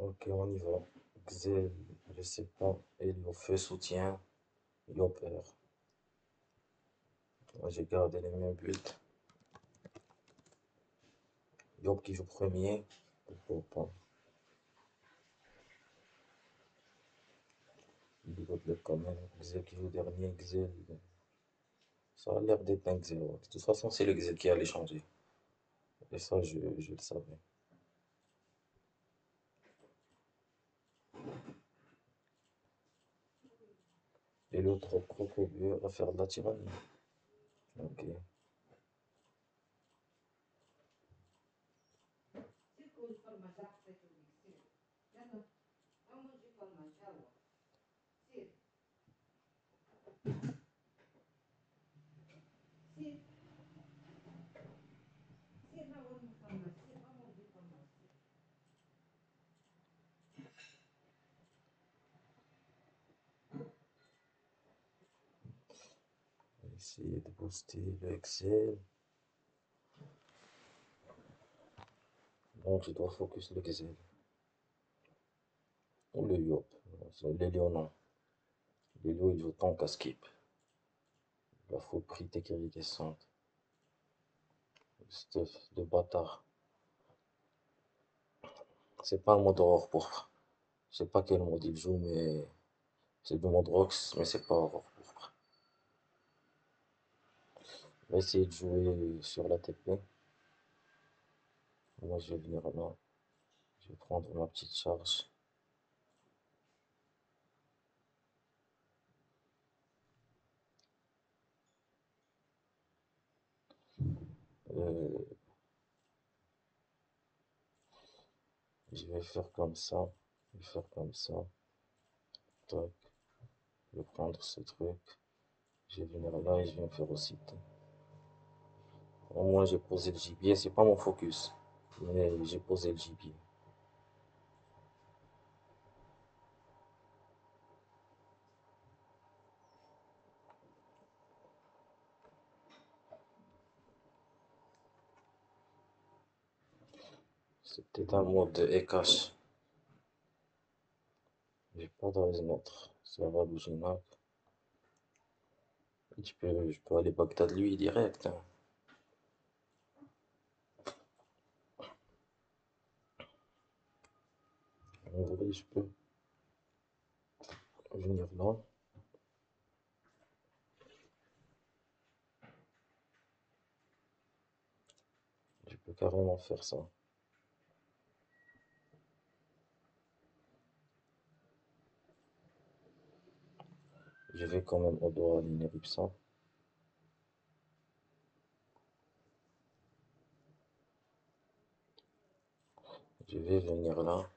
Ok, on y va. Xel, je sais pas. Helio, feu, soutien, Yopper. Moi, j'ai gardé les mêmes buts. Yop qui joue premier. Pourquoi pas. Il le quand même. Xel qui joue dernier. Xel. Ça a l'air d'être un Xel, ouais. De toute façon, c'est le Xel qui allait changer. Et ça, je le savais. Et l'autre crocobile va faire de la tyrannie. Ok. On va essayer de booster le Excel. Donc, je dois focus le Excel. Ou le Yop. C'est l'Elio, non. L'Elio, il joue tant qu'à skip. La faut prix descente. Stuff de bâtard. C'est pas un mode aurore pourpre. Je sais pas quel mode il joue, mais c'est du mode Rox, mais c'est pas aurore pourpre. On va essayer de jouer sur la TP. Moi, je vais venir là. Je vais prendre ma petite charge. Euh, je vais faire comme ça. Je vais faire comme ça. Tac. Je vais prendre ce truc. Je vais venir là et je vais me faire aussi. Au moins, j'ai posé le gibier. C'est pas mon focus. Mais j'ai posé le gibier. C'est peut-être un mode de Ekash. J'ai pas de raison. Ça va, Boujina. Je peux aller Bagdad lui direct, hein. En vrai, je peux venir là. Je peux carrément faire ça. Je vais quand même au doigt aligner Ripsa. Je vais venir là.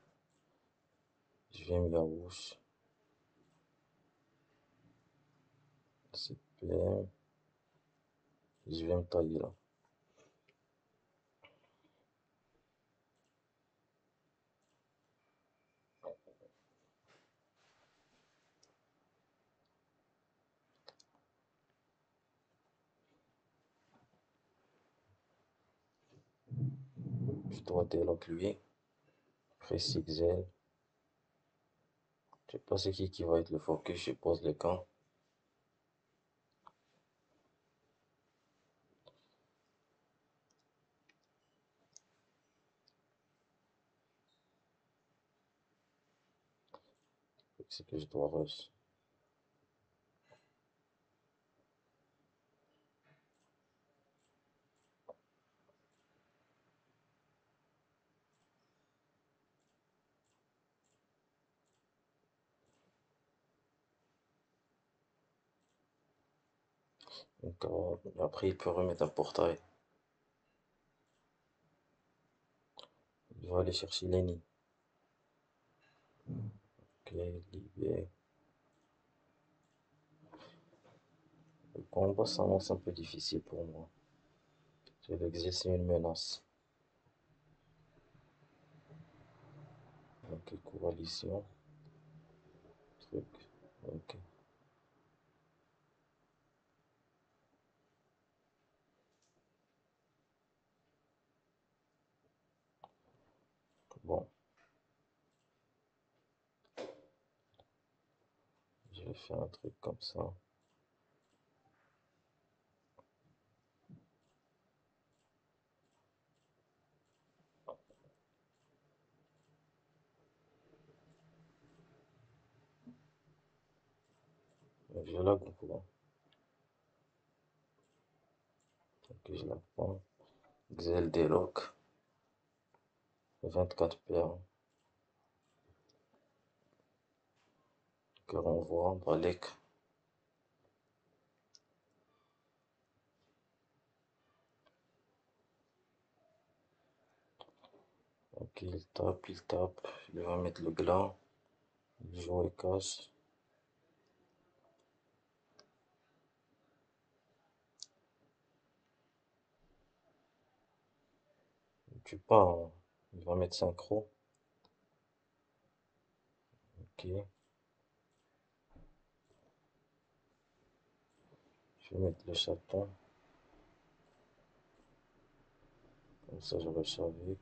Je vais Miaouche. CPM. Je vais me tailler là. Je dois délock lui. Précis Xel. Je sais pas c'est qui va être le focus. Je pose le camp. C'est que je dois rush. Donc, après, il peut remettre un portail. Je vais aller chercher Lenny. Ok, Libé. Le combat s'annonce un peu difficile pour moi. Je vais exercer une menace. Ok, coalition. Truc. Ok. Bon. faire un truc comme ça. Je la coupe là. Ok, je la prends. Xel Deloc. 24 paires. Que renvoie. Balek. Ok, il tape, il tape. Il va mettre le gland. Il joue et cache. Il tue pas, hein. Il va mettre synchro. Ok. Je vais mettre le chaton. Comme ça, je rush avec.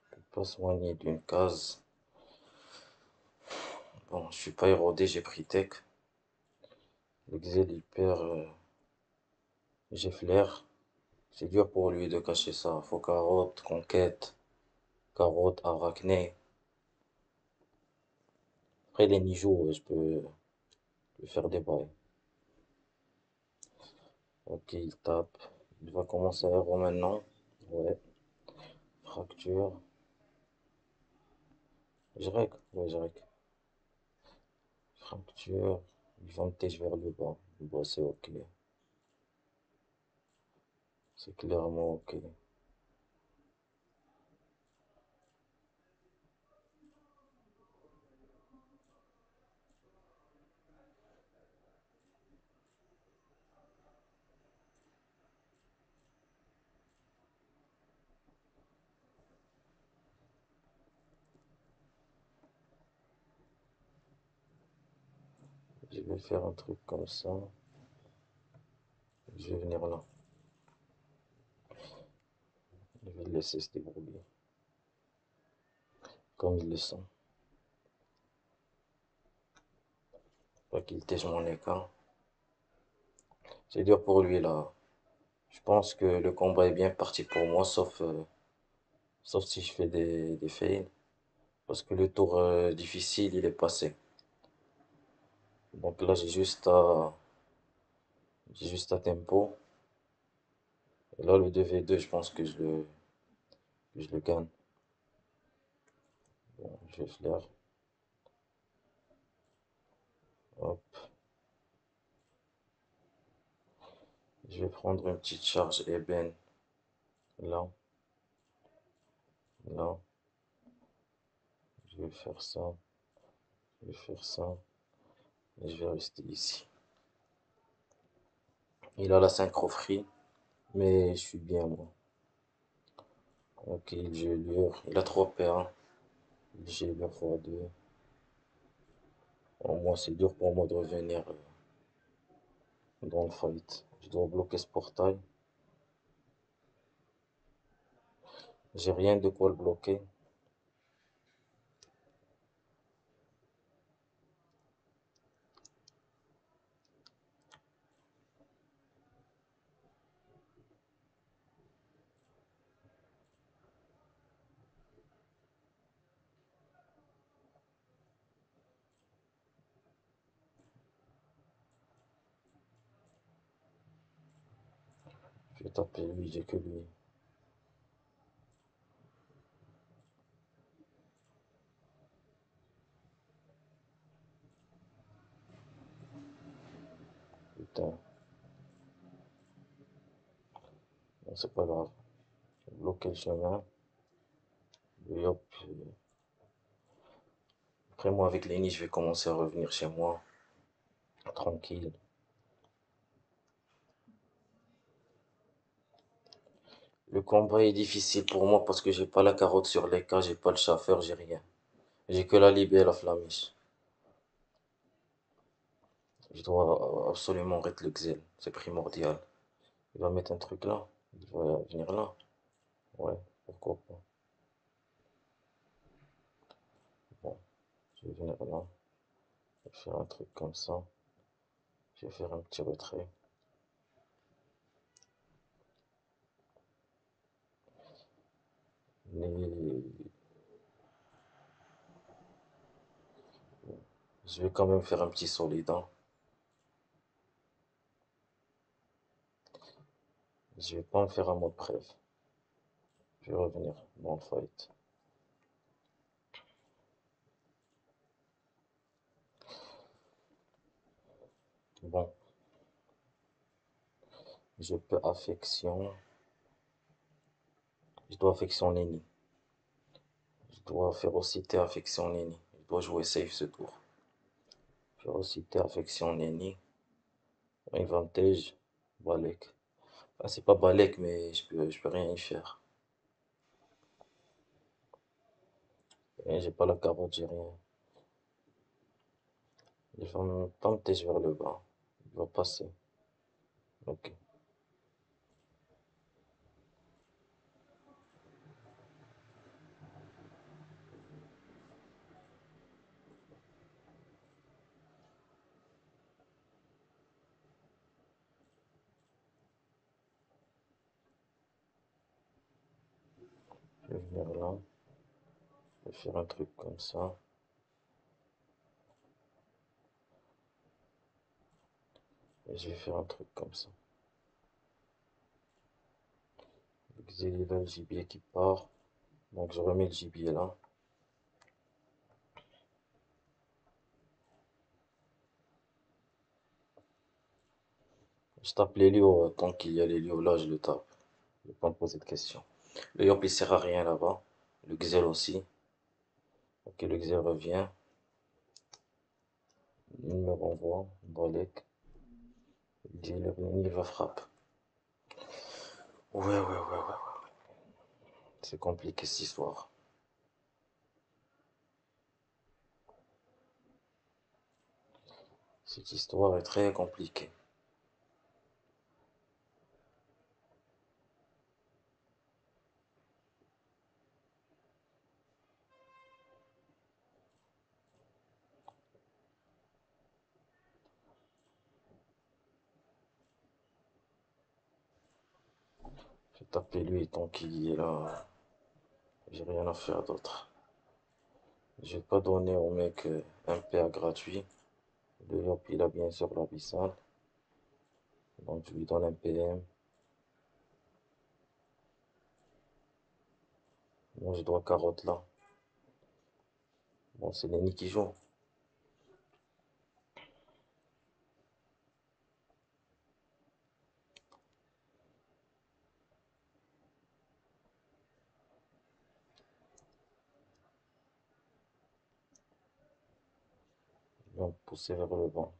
Je peux pas soigner d'une case. Bon, je suis pas érodé, j'ai pris tech. Le Xel, il perd. J'ai flair. C'est dur pour lui de cacher ça. Faut carotte, conquête, carotte, arachné. Après les niveaux, je peux lui faire des bails. Ok, il tape. Il va commencer à héros maintenant. Ouais. Fracture. Je rec. Ouais, je rec. Fracture. Il va me tèche vers le bas. Le bas, c'est ok. C'est clairement ok. Je vais faire un truc comme ça. Je vais venir là. Je vais le laisser se débrouiller. Comme il le sent. Pas qu'il tèche mon écart. C'est dur pour lui là. Je pense que le combat est bien parti pour moi, sauf si je fais des fails. Parce que le tour difficile, il est passé. Donc là, j'ai juste à tempo. Et là, le 2v2, je pense que je le gagne. Bon, je vais flair. Hop. Je vais prendre une petite charge ébène. Là, là. Je vais faire ça. Je vais faire ça. Et je vais rester ici. Il a la synchro free. Mais je suis bien, moi. Ok, j'ai lure. Il a 3 paires. J'ai lure x2. Au moins, c'est dur pour moi de revenir dans le fight. Je dois bloquer ce portail. J'ai rien de quoi le bloquer. Je vais taper lui, j'ai que lui. Putain, bon, c'est pas grave. J'ai bloqué le chemin. Et hop. Après, moi, avec Lenny, je vais commencer à revenir chez moi. Tranquille. Le combat est difficile pour moi parce que j'ai pas la carotte sur les cas, j'ai pas le chauffeur, j'ai rien. J'ai que la Libé et la flamiche. Je dois absolument arrêter le Xel, c'est primordial. Il va mettre un truc là, il va venir là. Ouais, pourquoi pas. Bon, je vais venir là, je vais faire un truc comme ça. Je vais faire un petit retrait. Mais je vais quand même faire un petit solide, hein. Je vais pas me faire un mode prév. Je vais revenir dans le fight. Bon, je peux affection. Je dois affection Nini. Je dois férocité affection Nini. Je dois jouer safe ce tour. Férocité affection Nini. Advantage. Balek. Ah, c'est pas Balek, mais je peux rien y faire. Et j'ai pas la carotte, j'ai rien. Il va me tenter vers le bas. Il va passer. Ok. Je vais venir là. Je vais faire un truc comme ça. Et je vais faire un truc comme ça. Donc, là, le gibier qui part. Donc je remets le gibier là. Je tape les lios, tant qu'il y a les lios là, je le tape. Je vais pas me poser de questions. Le yop il sert à rien là-bas. Le Gzel aussi. Ok, le Gzel revient. Il me renvoie. Bolek. Il va frappe. Ouais. C'est compliqué cette histoire. Cette histoire est très compliquée. Je vais taper lui tant qu'il est là. J'ai rien à faire d'autre. Je vais pas donner au mec un PA gratuit. Le yop il a bien sûr l'abyssal. Donc je lui donne un PM. Moi je dois carotte là. Bon, c'est Lenny qui joue. Ils vont me pousser vers le bas.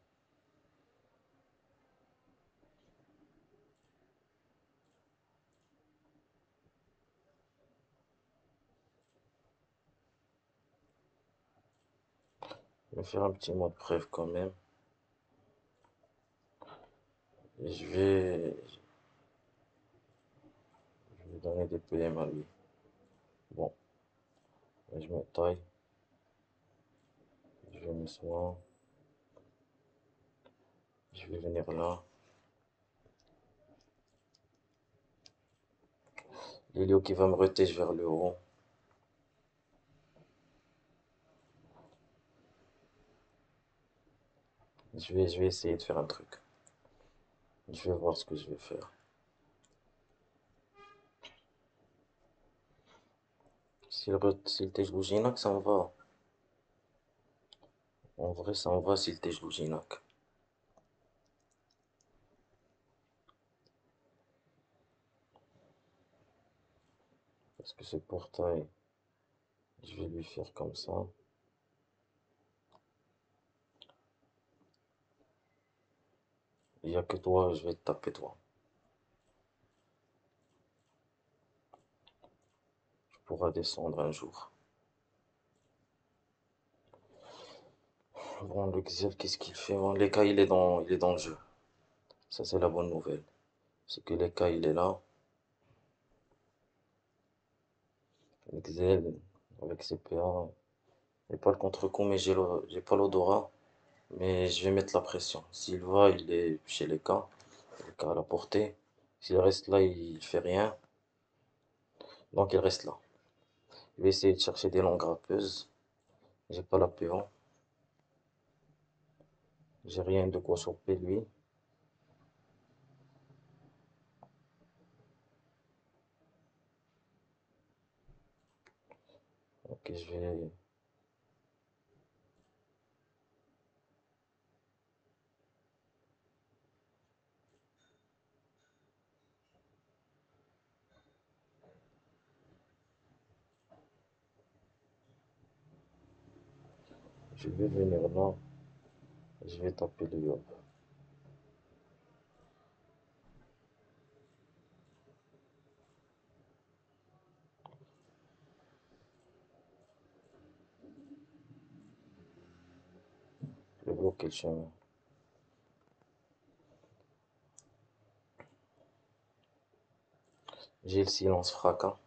Je vais faire un petit mot de prév quand même. Et je vais donner des PM à lui. Bon, je me taille. Je vais me soigner. Je vais venir là. Lilio qui va me retèche vers le haut. Je vais essayer de faire un truc. Je vais voir ce que je vais faire. Si le Tejloujinac, ça me va. En vrai, ça me va si le Tejloujinac. Parce que ce portail, je vais lui faire comme ça. Il n'y a que toi, je vais te taper toi. pourra descendre un jour. Bon, le Xel, qu'est-ce qu'il fait? Bon, l'Eka, il est dans le jeu. Ça, c'est la bonne nouvelle. C'est que l'Eka, il est là. L'Xel, avec ses PA. J'ai pas le contre-coup, mais j'ai pas l'odorat. Mais je vais mettre la pression. S'il va, il est chez l'Eka. L'Eka à la portée. S'il reste là, il fait rien. Donc, il reste là. Je vais essayer de chercher des longues grappeuses. J'ai pas la PO. J'ai rien de quoi choper lui. Ok, je vais venir là. Je vais taper le yob. Je vais bloquer le chemin. J'ai le silence fracas.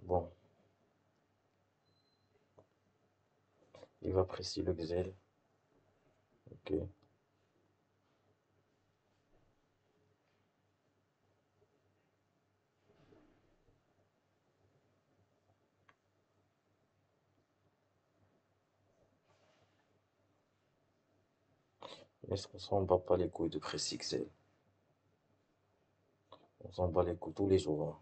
Bon, il va presser le Xel. Ok. Mais on s'en bat pas les couilles de presser Xel. On s'en bat les couilles tous les jours, hein.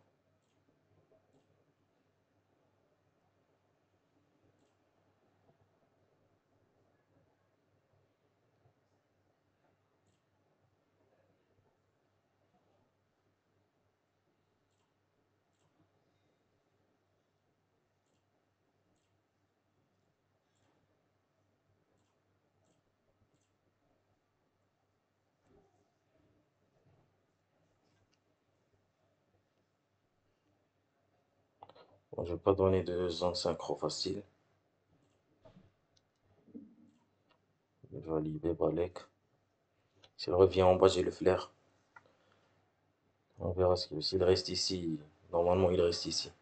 Bon, je vais pas donner de zone synchro facile. Je vais valider Balek. S'il revient en bas, j'ai le flair. On verra s'il reste ici. Normalement, il reste ici.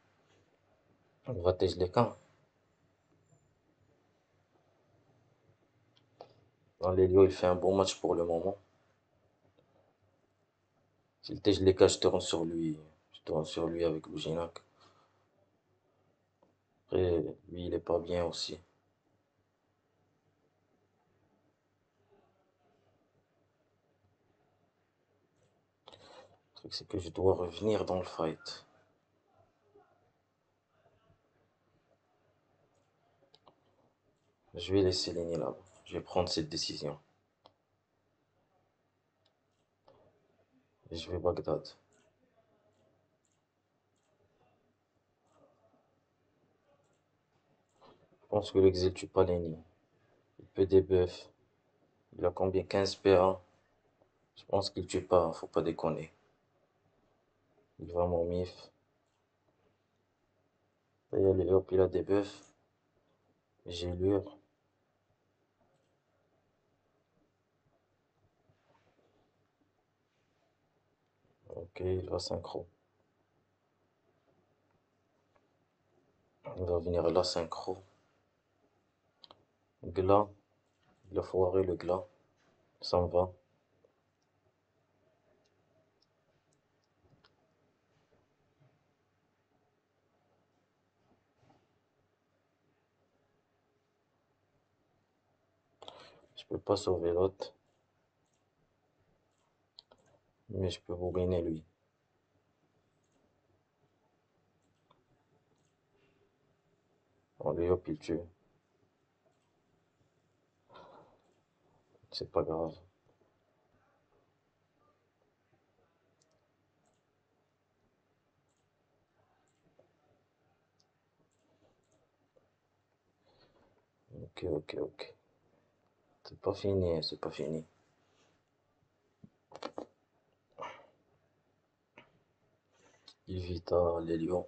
On va tège les camps. Dans l'Elio, il fait un bon match pour le moment. S'il tège les cas, je te rends sur lui. Je te rends sur lui avec Bouginac. Après, lui, il est pas bien aussi. Le truc, c'est que je dois revenir dans le fight. Je vais laisser Lenny là. Je vais prendre cette décision. Et je vais Bagdad. Je pense que l'exil tue pas Lenny. Il peut débuff. Il a combien? 15 PA. Je pense qu'il tue pas, faut pas déconner. Il va mon mif. Et allez, hop, il a des buffs. J'ai lure. Ok, il va synchro. Il va venir là synchro. Gla. Il a foiré le glas. Ça me va. Je peux pas sauver l'autre. Mais je peux bourriner lui. Allez, hop, il tue. C'est pas grave. Ok, ok, ok. C'est pas fini, hein, c'est pas fini. Evita, les lions.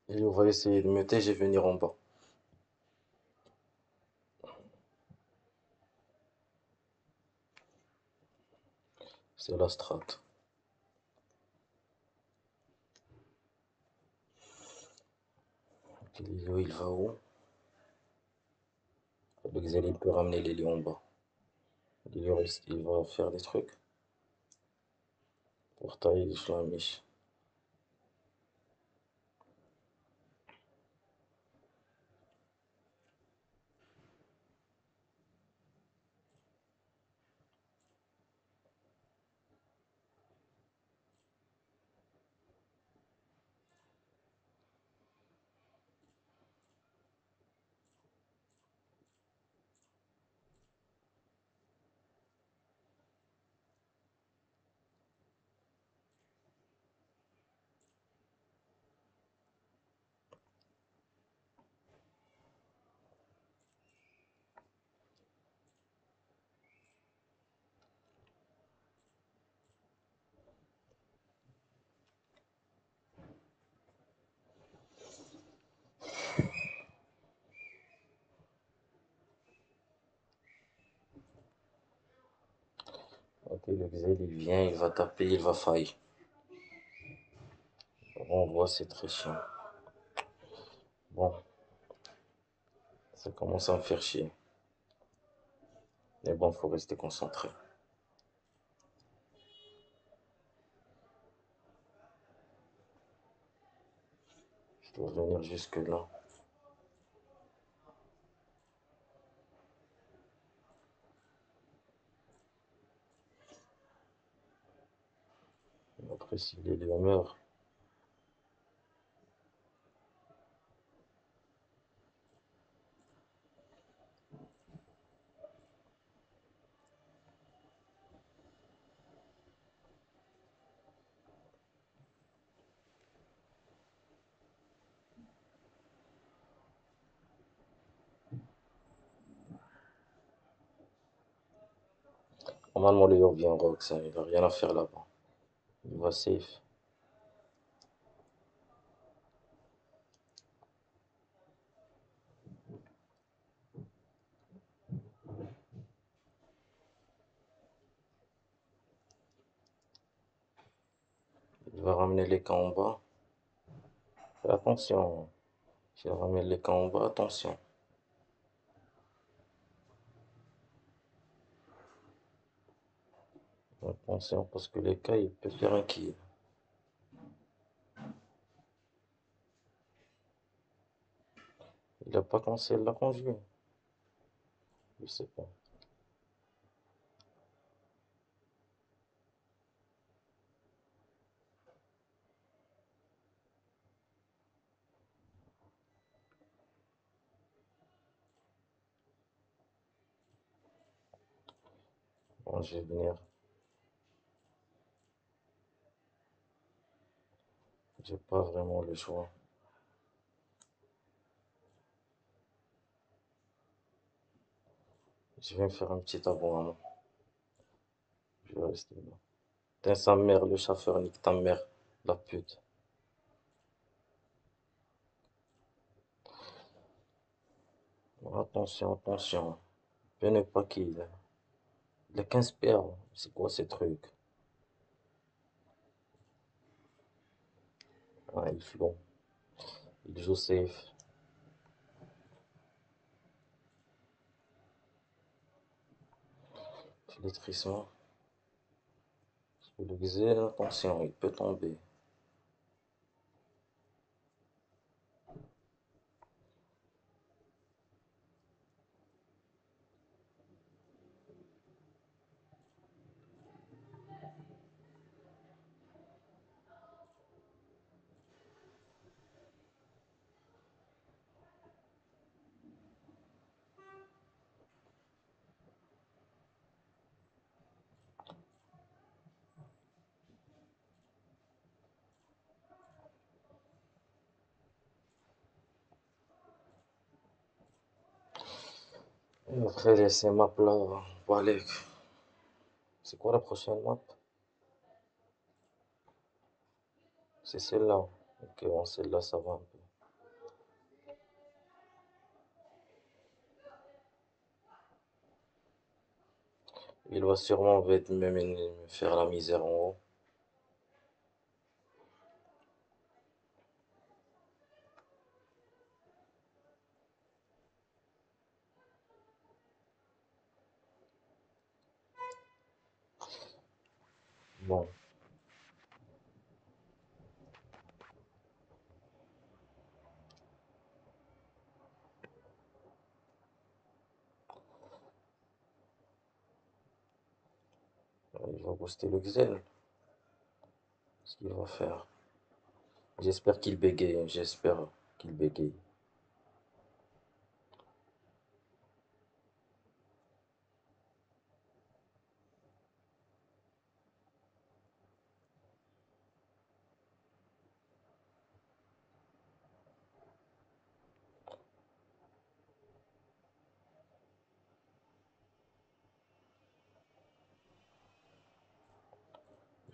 Et on va essayer de me tège et venir en bas. C'est la strat. Ok, les lions, il va où? Le Xel, il peut ramener les lions en bas. L'Ilio, il va faire des trucs. Pour tailler les Shlamish. Ok, le Xel, il vient, il va taper, il va faillir. On voit, c'est très chiant. Bon, ça commence à me faire chier. Mais bon, faut rester concentré. Je dois venir jusque là. Après, si les lions meurent, normalement le lion vient rock, ça, il a rien à faire là-bas. Il va safe. Il va ramener les camps en bas. Fais attention. S'il ramène les camps en bas, attention. Attention, parce que les cas, il peut faire un kill. Il a pas cancel la conjure. Je sais pas. Bon, je vais venir. J'ai pas vraiment le choix. Je vais me faire un petit abonnement. Je vais rester là. Putain, sa mère, le chauffeur, nique ta mère, la pute. Attention, attention. Je n'ai pas kill. Il a 15 perles. C'est quoi ces trucs? Ah, il flotte. Il joue safe. Flétrissement. Le Xel, attention, il peut tomber. Et après, ces maps-là, voilà. C'est quoi la prochaine map? C'est celle-là. Ok, bon, celle-là, ça va un peu. Il va sûrement même me faire la misère en haut. Bon, il va booster le Xel. Ce qu'il va faire. J'espère qu'il bégaye. J'espère qu'il bégaye.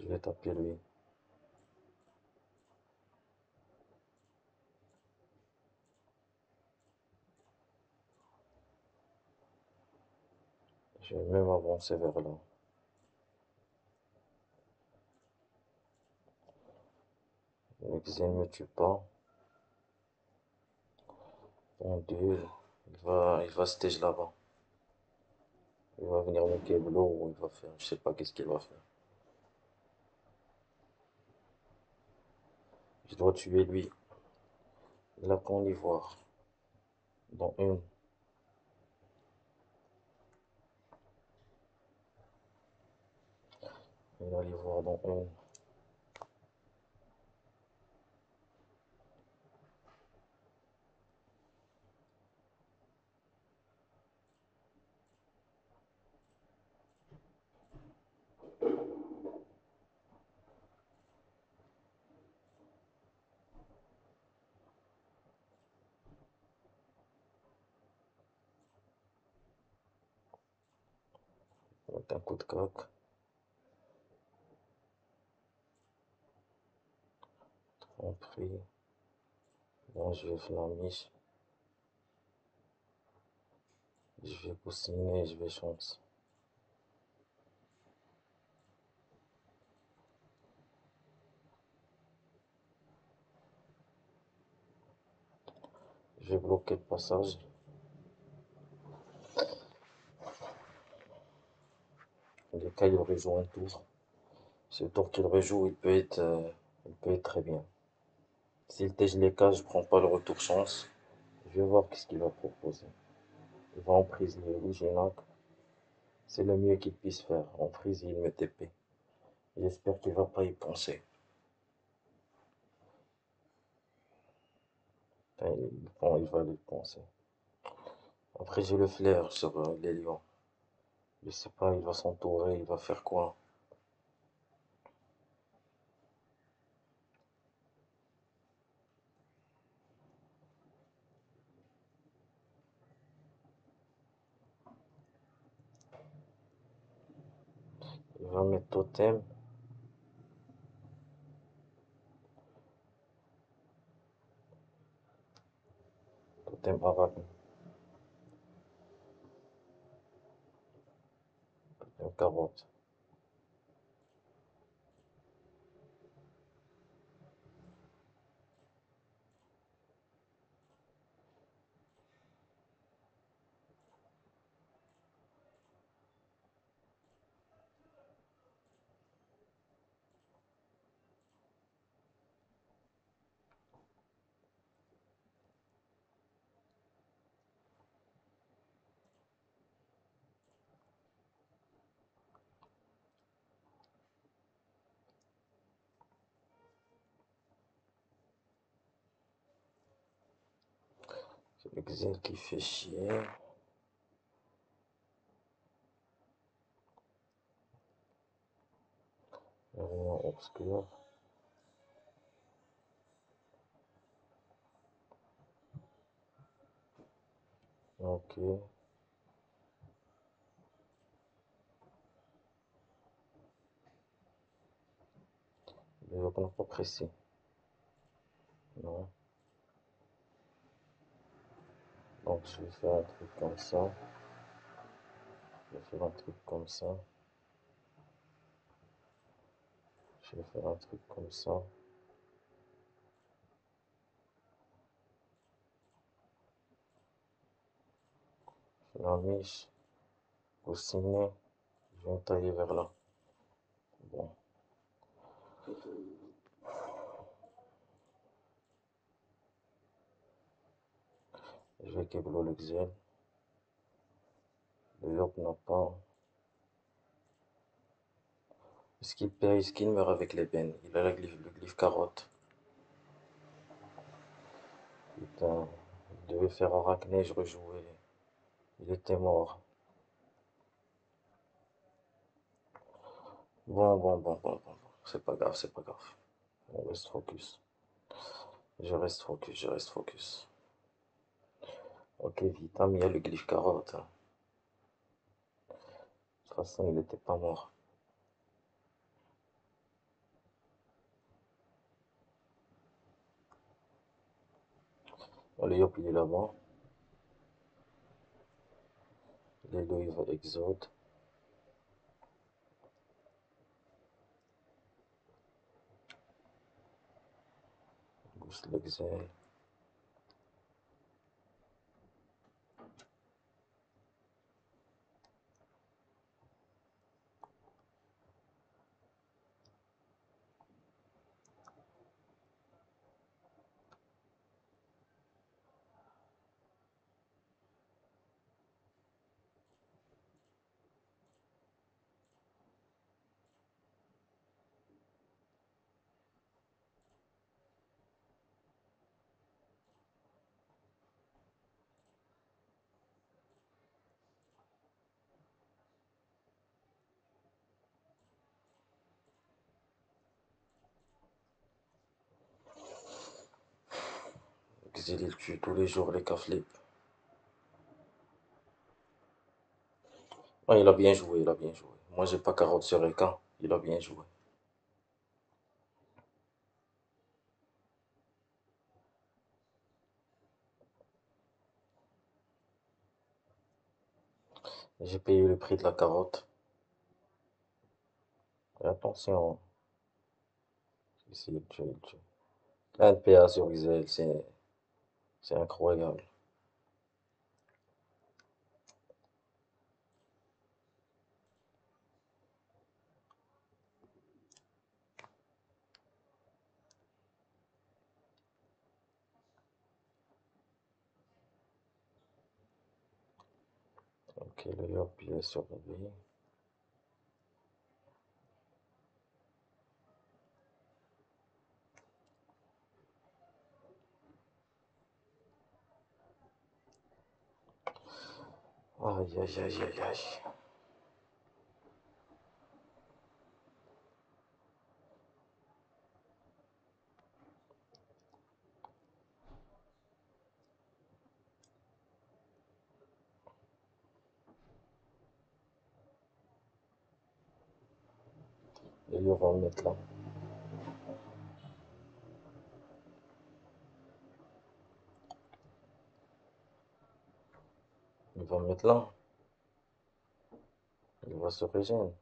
Je vais taper lui. Je vais même avancer vers là. Le Xel ne me tue pas. Bon Dieu, il va stage là-bas. Il va venir me Keblo ou il va faire, je sais pas qu'est-ce qu'il va faire. Je dois tuer lui. Il a qu'en ivoire. Dans une. Il a l'ivoire dans une. Avec un coup de coq. On prie. Bon, je vais flamiche. Je vais coussiner, je vais chance. Je vais bloquer le passage. Le cas, il rejoue un tour. Ce tour qu'il rejoue, il peut être très bien. S'il tège les cas, je prends pas le retour chance. Je vais voir qu'est-ce qu'il va proposer. Il va emprisonner Louginak. C'est le mieux qu'il puisse faire. Emprisonner, il me TP. J'espère qu'il va pas y penser. Enfin, bon, il va y penser. Après, j'ai le flair sur les lions. Je sais pas, il va s'entourer, il va faire quoi? Il va mettre totem, totem arabe, totem carotte. C'est l'exil qui fait chier. Réunion obscure. Ok. Le yop n'a pas pressé. Non. Donc je vais faire un truc comme ça. Je vais faire un truc comme ça. Je vais faire un truc comme ça. La miche, coussinet, je vais me tailler vers là. Bon, je vais keblo l'exil. Le yop n'a pas. Est-ce qu'il perd, est-ce qu'il meurt avec l'ébène? Il a le glyphe carotte. Putain, il devait faire arachné, je rejouais. Il était mort. Bon. C'est pas grave, c'est pas grave. On reste focus. Je reste focus. Ok, vite, hein, mais il y a le glyphe carotte, hein. De toute façon, il était pas mort. Allez, hop, il est là-bas. Lélo, il va exode. Boost l'exil. Exil, il tue tous les jours les caflips. Ah, il a bien joué, il a bien joué. Moi, j'ai pas carotte sur Eka. Il a bien joué. J'ai payé le prix de la carotte. Et attention, ici, il tue, il tue. Un PA sur Exil, c'est incroyable. Ok, le Yop, il est surveillé. Aïe, aïe, aïe, aïe, aïe. Le Yop va me mettre là. Il va me mettre là. Il va se régénérer.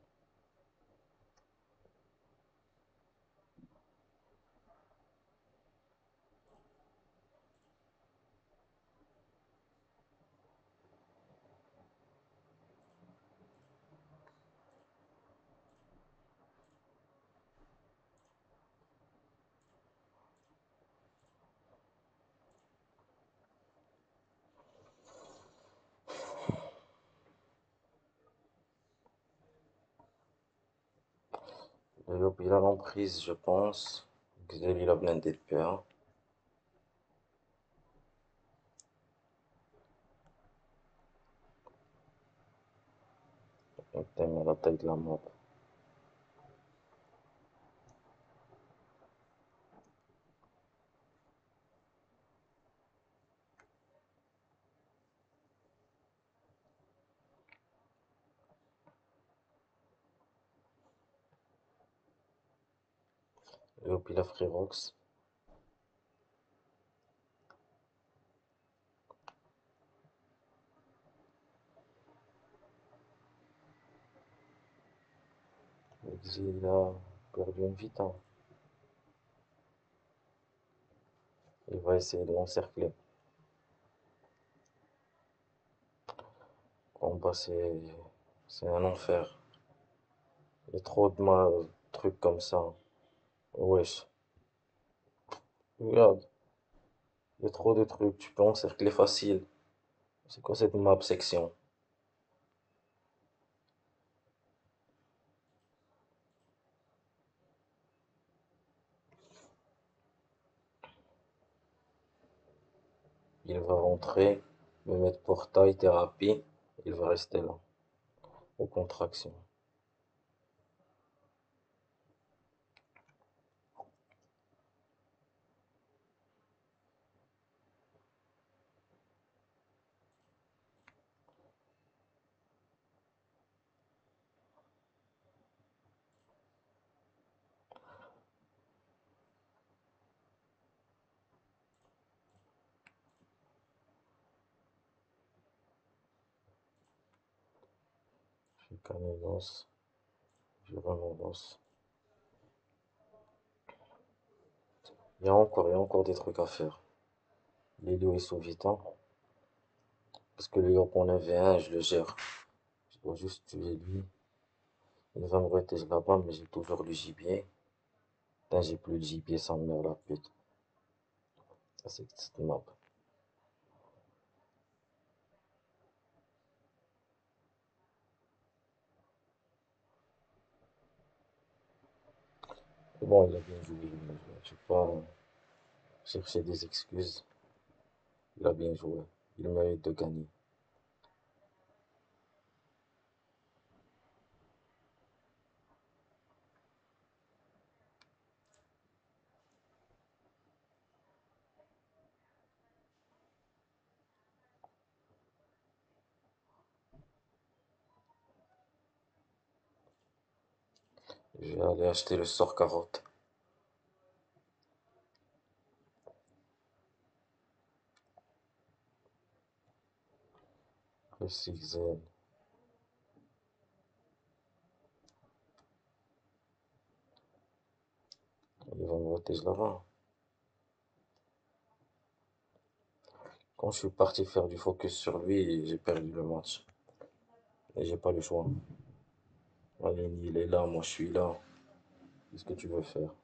Le Yop, il a l'emprise, je pense. Exil, il a blindé de PA. Il t'aime à la taille de la map. Et au Pilaf Rox. L'exil a perdu une vita. Il va essayer de l'encercler. Combat, c'est un enfer. Il y a trop de trucs comme ça. Wesh. Regarde, il y a trop de trucs. Tu peux encercler facile. C'est quoi cette map section? Il va rentrer, me mettre portail, thérapie. Il va rester là, aux contractions. Je Canelos, je remonte. Il y a encore des trucs à faire. Lélio est sous Vita, parce que le Yop en avait un, je le gère. Je dois juste tuer lui. Il va me retéger là-bas, mais j'ai toujours le gibier. Putain, j'ai plus le gibier, ça me meurt la pute. Ça, c'est cette map. Mais bon, il a bien joué, il a bien joué. Je vais pas chercher des excuses. Il a bien joué. Il mérite de gagner. Je vais aller acheter le sort carotte. Le 6 il va me protéger là-bas. Quand je suis parti faire du focus sur lui, j'ai perdu le match. Et j'ai pas le choix. Aline, il est là, moi je suis là. Qu'est-ce que tu veux faire?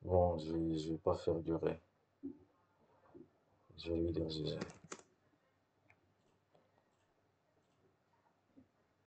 Bon, je vais pas faire durer. Je vais lui dire GG.